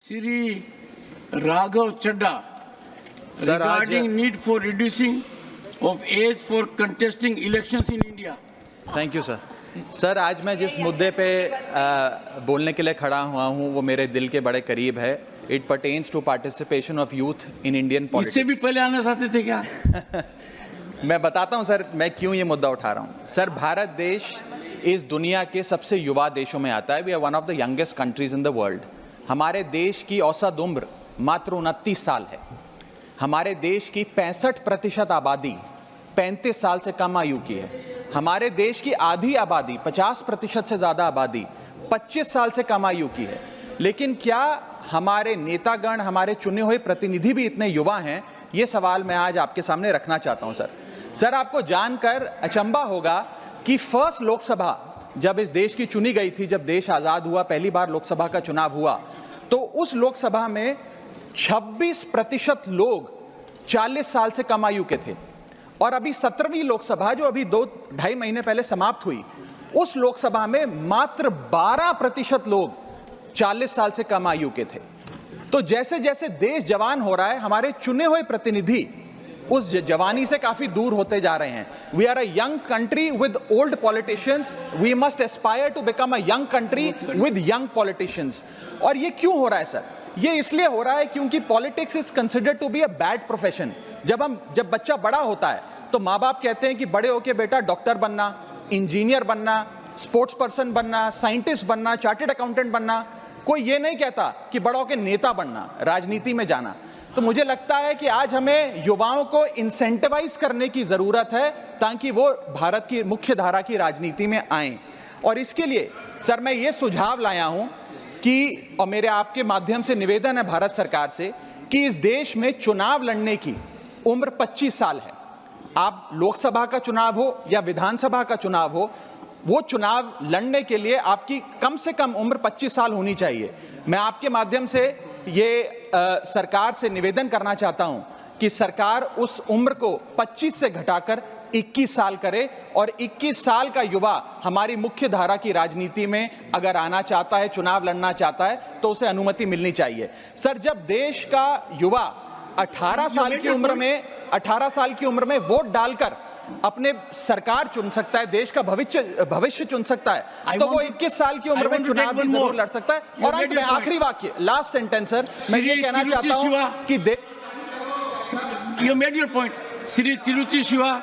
Sri Raghav Chadda regarding need for reducing of age for contesting elections in India. Thank you sir. Sir, आज मैं जिस मुद्दे पे बोलने के लिए खड़ा हुआ हूँ वो मेरे दिल के बड़े करीब है। It pertains to participation of youth in Indian politics. इससे भी पहले आना चाहते थे क्या? मैं बताता हूँ सर, मैं क्यों ये मुद्दा उठा रहा हूँ। सर, भारत देश इस दुनिया के सबसे युवा देशों में आता है। We are one of the youngest countries in the world. हमारे देश की औसत उम्र मात्र 29 साल है। हमारे देश की 65% आबादी 35 साल से कम आयु की है। हमारे देश की आधी आबादी 50% से ज़्यादा आबादी 25 साल से कम आयु की है। लेकिन क्या हमारे नेतागण, हमारे चुने हुए प्रतिनिधि भी इतने युवा हैं? ये सवाल मैं आज आपके सामने रखना चाहता हूं। सर, आपको जानकर अचंभा होगा कि फर्स्ट लोकसभा जब इस देश की चुनी गई थी, जब देश आज़ाद हुआ, पहली बार लोकसभा का चुनाव हुआ, तो उस लोकसभा में 26% लोग 40 साल से कम आयु के थे। और अभी 17वीं लोकसभा जो अभी 2-2.5 महीने पहले समाप्त हुई, उस लोकसभा में मात्र 12% लोग 40 साल से कम आयु के थे। तो जैसे जैसे देश जवान हो रहा है, हमारे चुने हुए प्रतिनिधि उस जवानी से काफी दूर होते जा रहे हैं। We are a young country with old politicians. We must aspire to become a young country with young politicians. और ये क्यों हो रहा है सर? ये इसलिए हो रहा है क्योंकि politics is considered to be a bad profession. जब बच्चा बड़ा होता है तो माँ बाप कहते हैं कि बड़े होके बेटा डॉक्टर बनना, इंजीनियर बनना, स्पोर्ट्स पर्सन बनना, साइंटिस्ट बनना, चार्टर्ड अकाउंटेंट बनना। कोई ये नहीं कहता कि बड़ा होके नेता बनना, राजनीति में जाना। तो मुझे लगता है कि आज हमें युवाओं को इंसेंटिवाइज करने की जरूरत है ताकि वो भारत की मुख्य धारा की राजनीति में आएं। और इसके लिए सर मैं ये सुझाव लाया हूं कि, और मेरे आपके माध्यम से निवेदन है भारत सरकार से, कि इस देश में चुनाव लड़ने की उम्र 25 साल है। आप लोकसभा का चुनाव हो या विधानसभा का चुनाव हो, वो चुनाव लड़ने के लिए आपकी कम से कम उम्र 25 साल होनी चाहिए। मैं आपके माध्यम से ये सरकार से निवेदन करना चाहता हूं कि सरकार उस उम्र को 25 से घटाकर 21 साल करे और 21 साल का युवा हमारी मुख्य धारा की राजनीति में अगर आना चाहता है, चुनाव लड़ना चाहता है, तो उसे अनुमति मिलनी चाहिए। सर, जब देश का युवा 18 साल की उम्र में वोट डालकर अपने सरकार चुन सकता है, देश का भविष्य चुन सकता है, तो वो 21 साल की उम्र में चुनाव भी जरूर लड़ सकता है। और अंत में आखिरी वाक्य, लास्ट सेंटेंस सर, मैं ये कहना चाहता हूं कि You made your point. Sri Tiruchi Shiva